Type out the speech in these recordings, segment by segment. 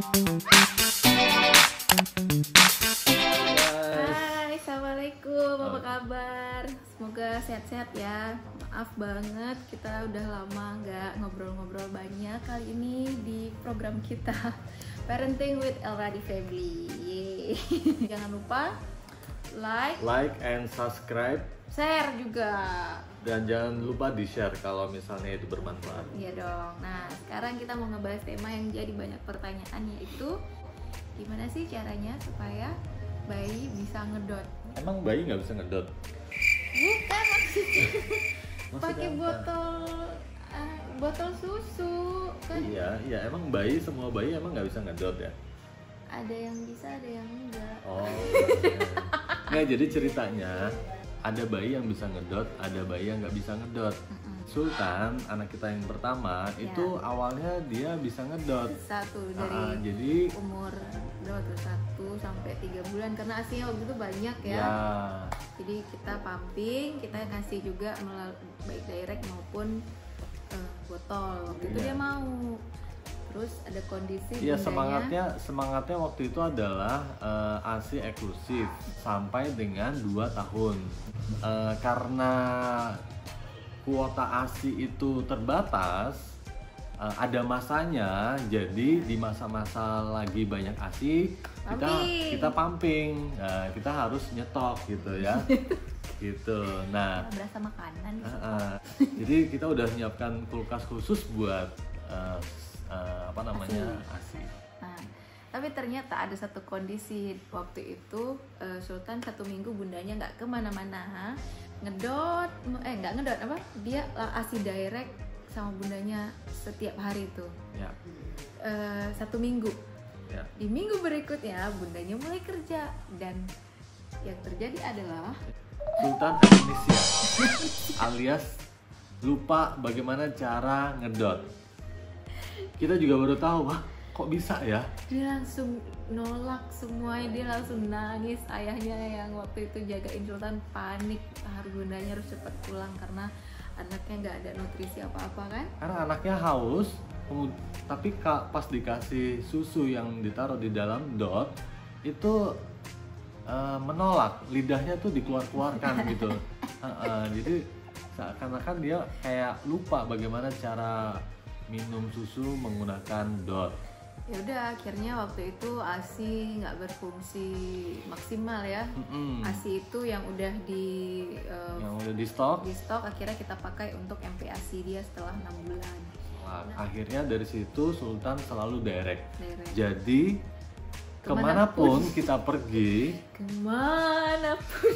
Hai, assalamualaikum, apa kabar? Semoga sehat-sehat ya. Maaf banget, kita udah lama nggak ngobrol-ngobrol banyak kali ini di program kita Parenting with Elradi Family. Yeay. Jangan lupa like and subscribe, share juga. dan jangan lupa di-share kalau misalnya itu bermanfaat. Iya dong. Nah, sekarang kita mau ngebahas tema yang jadi banyak pertanyaan, yaitu gimana sih caranya supaya bayi bisa ngedot? Emang bayi nggak bisa ngedot? Bukan maksudnya. Maksudnya Pakai apa? botol susu kan? Iya, emang semua bayi emang nggak bisa ngedot ya? Ada yang bisa, ada yang enggak. Oh, nggak, jadi ceritanya ada bayi yang bisa ngedot, ada bayi yang nggak bisa ngedot. Sultan, anak kita yang pertama, Ya. itu awalnya dia bisa ngedot. Satu dari Jadi umur berapa tuh? 1 sampai 3 bulan, karena asinya waktu itu banyak ya. ya, Jadi kita pumping, kita ngasih juga baik direct maupun botol. Waktu itu Iya. dia mau. Terus ada kondisi iya, bundanya. semangatnya waktu itu adalah ASI eksklusif sampai dengan 2 tahun. Karena kuota ASI itu terbatas, ada masanya. Jadi di masa-masa lagi banyak ASI, kita pumping. Nah, kita harus nyetok gitu ya. Gitu. Nah, Berasa makanan. jadi kita udah nyiapkan kulkas khusus buat ASI. Nah, tapi ternyata ada satu kondisi waktu itu, Sultan 1 minggu bundanya nggak kemana-mana, nggak ngedot apa? Dia ASI direct sama bundanya setiap hari itu. Ya. 1 minggu. Ya. Di minggu berikutnya bundanya mulai kerja, dan yang terjadi adalah Sultan amnesia alias lupa bagaimana cara ngedot. Kita juga baru tahu, wah kok bisa ya? dia langsung nolak semuanya, dia langsung nangis. Ayahnya yang waktu itu jagain Sultan panik, bundanya harus cepat pulang karena anaknya nggak ada nutrisi apa-apa kan. Karena anaknya haus, tapi pas dikasih susu yang ditaruh di dalam dot itu menolak, lidahnya tuh dikeluarkan gitu. Jadi seakan-akan dia kayak lupa bagaimana cara minum susu menggunakan dot. Ya udah, akhirnya waktu itu ASI nggak berfungsi maksimal ya. ASI itu yang udah di stok. di stok akhirnya kita pakai untuk MPASI dia setelah 6 bulan. Nah, akhirnya dari situ Sultan selalu direct. Direct. Jadi kemanapun kita pergi, Kemanapun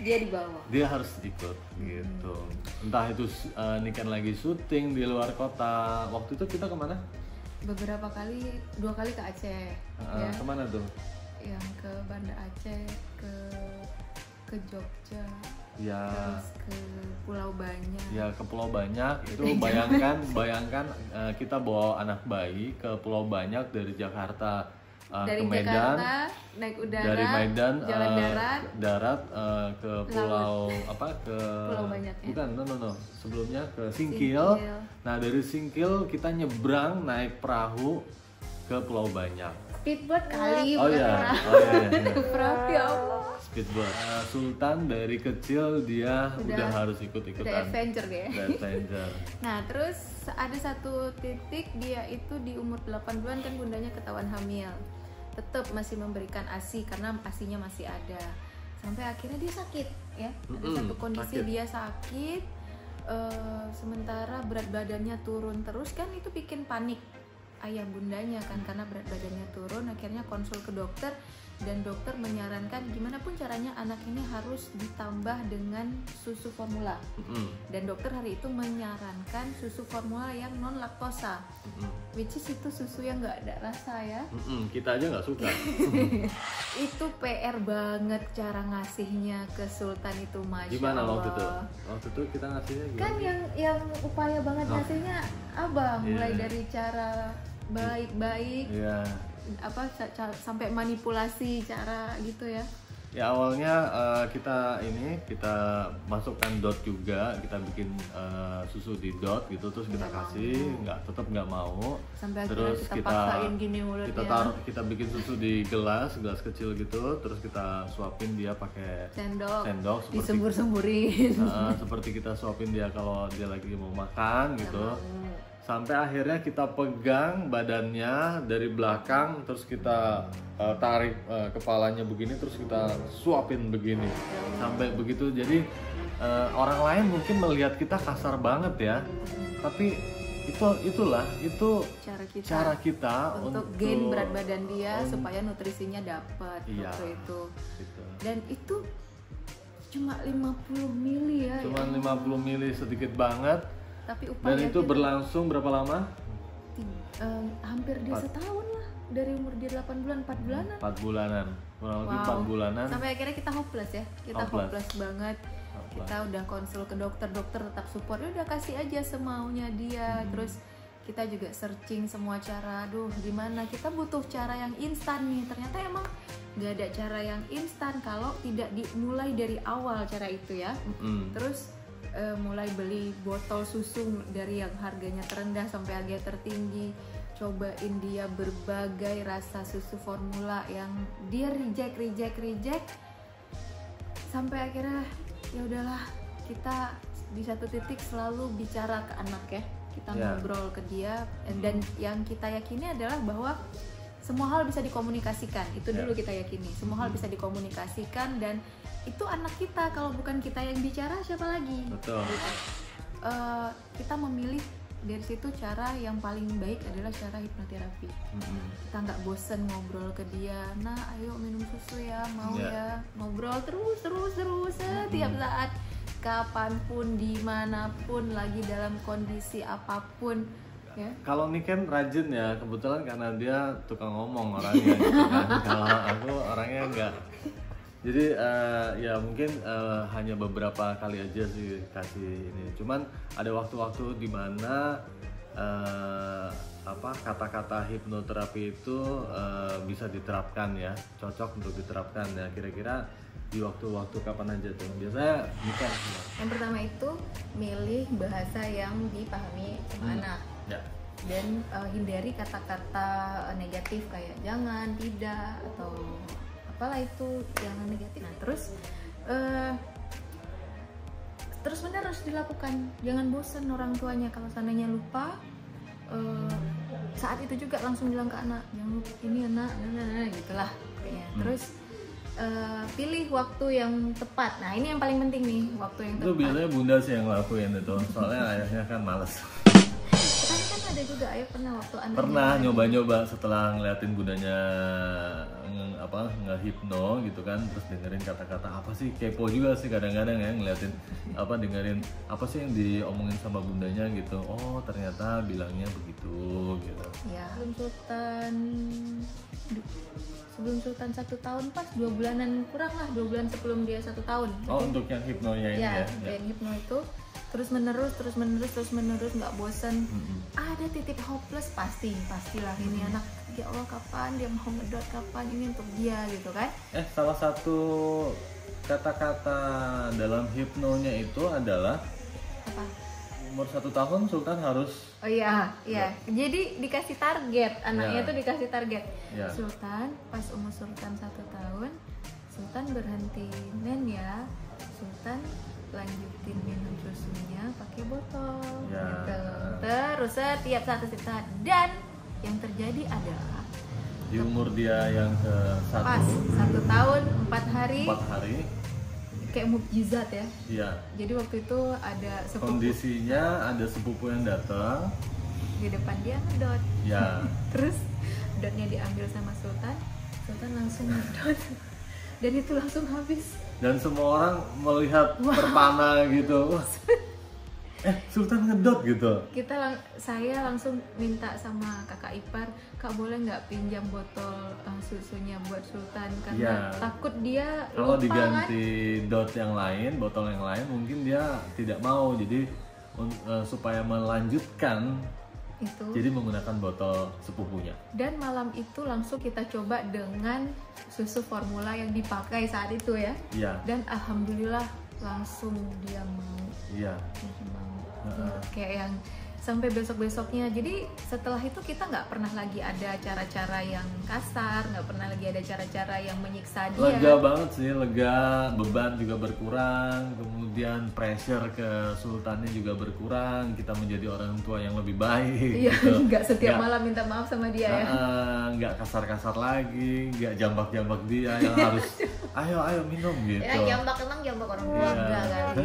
dia dibawa. dia harus ikut gitu. Entah itu Niken lagi syuting di luar kota. Waktu itu kita kemana? Beberapa kali, 2 kali ke Aceh. Ya. Kemana tuh? Yang ke Banda Aceh, ke Jogja, Ya, terus ke Pulau Banyak. ya ke Pulau Banyak. Itu bayangkan kita bawa anak bayi ke Pulau Banyak dari Jakarta Dari ke Medan. Jakarta naik udara, Dari Medan jalan darat, ke pulau ke Pulau Banyak ya? Bukan, no. Sebelumnya ke Singkil. Nah, dari Singkil kita nyebrang naik perahu ke Pulau Banyak. speedboat kali. Oh bukan iya. perahu. Perahu, ya Allah. Speedboat. Sultan dari kecil dia udah harus Udah ikut-ikutan. adventure deh. Udah adventure. Nah, terus ada satu titik dia itu di umur 8 bulan kan bundanya ketahuan hamil. Tetap masih memberikan ASI karena ASInya masih ada. Sampai akhirnya dia sakit ya. Ada satu kondisi sakit. dia sakit, sementara berat badannya turun terus kan, itu bikin panik ayah bundanya kan, karena berat badannya turun. Akhirnya konsul ke dokter, dan dokter menyarankan gimana pun caranya anak ini harus ditambah dengan susu formula. Dan dokter hari itu menyarankan susu formula yang non laktosa, which is itu susu yang nggak ada rasa ya. Kita aja nggak suka. Itu PR banget cara ngasihnya ke Sultan itu, Masya Gimana Allah. waktu itu? Waktu itu kita ngasihnya gimana? Kan yang upaya banget ngasihnya abang, mulai Iya. dari cara baik-baik, Iya. sampai manipulasi cara gitu ya. Ya awalnya kita masukkan dot juga, kita bikin susu di dot gitu, terus kita kasih, tetap nggak mau. Sampai terus kita paksain gini mulutnya. kita bikin susu di gelas kecil gitu, terus kita suapin dia pakai sendok disembur-semburin. Seperti kita suapin dia kalau dia lagi mau makan gitu. Sampai akhirnya kita pegang badannya dari belakang, terus kita tarik kepalanya begini, terus kita suapin begini sampai begitu. Jadi orang lain mungkin melihat kita kasar banget ya, tapi itulah cara kita untuk gain berat badan dia supaya nutrisinya dapat waktu itu. Gitu. Dan itu cuma 50 mili ya. Cuma 50 mili, sedikit banget. Tapi dan itu berlangsung berapa lama? Hampir dia setahun lah, dari umur dia 8 bulan, 4 bulanan. 4 bulanan, kurang lebih 4 bulanan. Sampai akhirnya kita hopeless ya, hopeless banget. Kita udah konsul ke dokter tetap support, udah kasih aja semaunya dia. Terus kita juga searching semua cara, gimana, kita butuh cara yang instan nih. Ternyata emang nggak ada cara yang instan kalau tidak dimulai dari awal cara itu ya. Terus mulai beli botol susu dari yang harganya terendah sampai harga tertinggi, cobain dia berbagai rasa susu formula yang dia reject sampai akhirnya ya udahlah, kita di satu titik selalu bicara ke anak ya, kita ngobrol ke dia, dan yang kita yakini adalah bahwa semua hal bisa dikomunikasikan. Itu dulu kita yakini, semua hal bisa dikomunikasikan, dan itu anak kita, kalau bukan kita yang bicara siapa lagi? Betul. Kita memilih dari situ cara yang paling baik adalah cara hipnoterapi. Kita nggak bosen ngobrol ke dia, nah ayo minum susu ya, mau ya, ngobrol terus setiap saat, kapanpun, dimanapun, lagi dalam kondisi apapun. Ya. Kalau Niken rajin ya, kebetulan karena dia tukang ngomong orangnya gitu kan. Kalau aku orangnya enggak. Jadi ya mungkin hanya beberapa kali aja sih kasih ini. Cuman ada waktu-waktu di mana kata-kata hipnoterapi itu bisa diterapkan ya, cocok untuk diterapkan ya. Kira-kira di waktu-waktu kapan aja tuh? Biasanya bukan. Yang pertama itu milih bahasa yang dipahami sama anak. Ya. Dan hindari kata-kata negatif kayak jangan, tidak, atau apalah itu yang negatif. Nah terus menerus dilakukan, jangan bosan orang tuanya. Kalau seandainya lupa, saat itu juga langsung bilang ke anak, jangan lupa ini anak, nah gitulah kayaknya. Terus pilih waktu yang tepat. Nah ini yang paling penting nih, waktu yang tepat. Itu biasanya bunda sih yang ngelakuin itu, soalnya ayahnya kan males. Kan ada juga ayah pernah waktu anaknya pernah nyoba-nyoba setelah ngeliatin bundanya ngehipno gitu kan, terus dengerin kata-kata apa sih, kepo juga sih kadang-kadang ya, ngeliatin dengerin apa sih yang diomongin sama bundanya gitu. Oh ternyata bilangnya begitu gitu ya. Sebelum Sultan 1 tahun, pas 2 bulanan kurang lah, 2 bulan sebelum dia 1 tahun. Untuk yang hipnonya ini ya? Yang hipno itu terus menerus nggak bosan. Ada titik hopeless pastilah ini anak, ya Allah kapan dia mau ngedot, kapan ini untuk dia gitu kan. Salah satu kata-kata dalam hipnonya itu adalah apa? Umur 1 tahun Sultan harus. Oh iya. Jadi dikasih target, anaknya tuh dikasih target. Sultan, pas umur Sultan 1 tahun, Sultan berhenti ya. Sultan lanjutin minum susunya pakai botol. Gitu. Terus setiap saat. Dan yang terjadi adalah di umur dia yang ke 1 tahun 4 hari. Kayak mukjizat ya. Iya. Jadi waktu itu ada sepupu. Kondisinya ada sepupu yang datang. Di depan dia ngedot. Ya. Terus dotnya diambil sama Sultan langsung ngedot. Dan itu langsung habis. Dan semua orang melihat terpana gitu. Sultan ngedot gitu. Saya langsung minta sama kakak ipar, Kak boleh nggak pinjam botol susunya buat Sultan, karena takut dia kalau lupa, diganti dot yang lain, botol yang lain mungkin dia tidak mau. Jadi supaya melanjutkan Itu. Jadi menggunakan botol sepupunya. Dan malam itu langsung kita coba dengan susu formula yang dipakai saat itu ya. Iya. Dan alhamdulillah langsung dia mau. Iya. Kayak yang sampai besok-besoknya. Jadi setelah itu kita nggak pernah lagi ada cara-cara yang kasar, nggak pernah lagi ada cara-cara yang menyiksa dia. Lega banget sih, lega, beban juga berkurang, kemudian pressure ke sultannya juga berkurang, kita menjadi orang tua yang lebih baik. Iya, gitu. nggak setiap malam minta maaf sama dia ya. Nggak kasar-kasar lagi, nggak jambak-jambak dia yang harus ayo minum gitu. Ya jambak emang jambak orang tua enggak kali.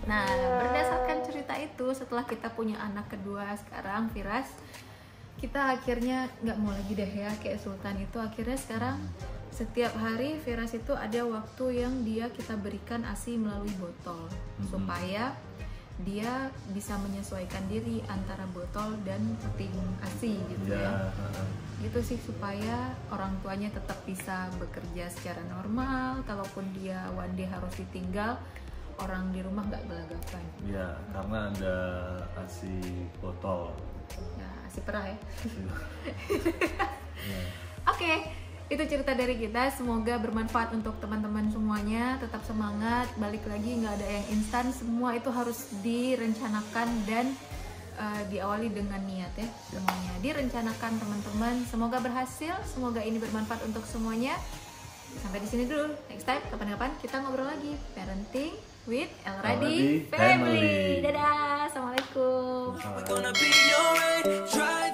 Nah, berdasarkan cerita itu setelah kita punya anak kedua sekarang Firas, kita akhirnya nggak mau lagi deh ya kayak Sultan itu. Akhirnya sekarang setiap hari Firas itu ada waktu yang kita berikan ASI melalui botol supaya dia bisa menyesuaikan diri antara botol dan puting ASI gitu ya. Gitu sih, supaya orang tuanya tetap bisa bekerja secara normal. Kalaupun dia one day harus ditinggal, orang di rumah nggak gelagapan. Iya, karena ada ASI botol. Ya, ASI perah ya. Ya. Oke, itu cerita dari kita. Semoga bermanfaat untuk teman-teman semuanya. Tetap semangat. Balik lagi, nggak ada yang instan. Semua itu harus direncanakan dan diawali dengan niat ya. Semuanya direncanakan teman-teman. Semoga berhasil. Semoga ini bermanfaat untuk semuanya. Sampai di sini dulu. Next time, kapan-kapan kita ngobrol lagi. Parenting with Elradi Family. Dadah. Assalamualaikum. Assalamualaikum.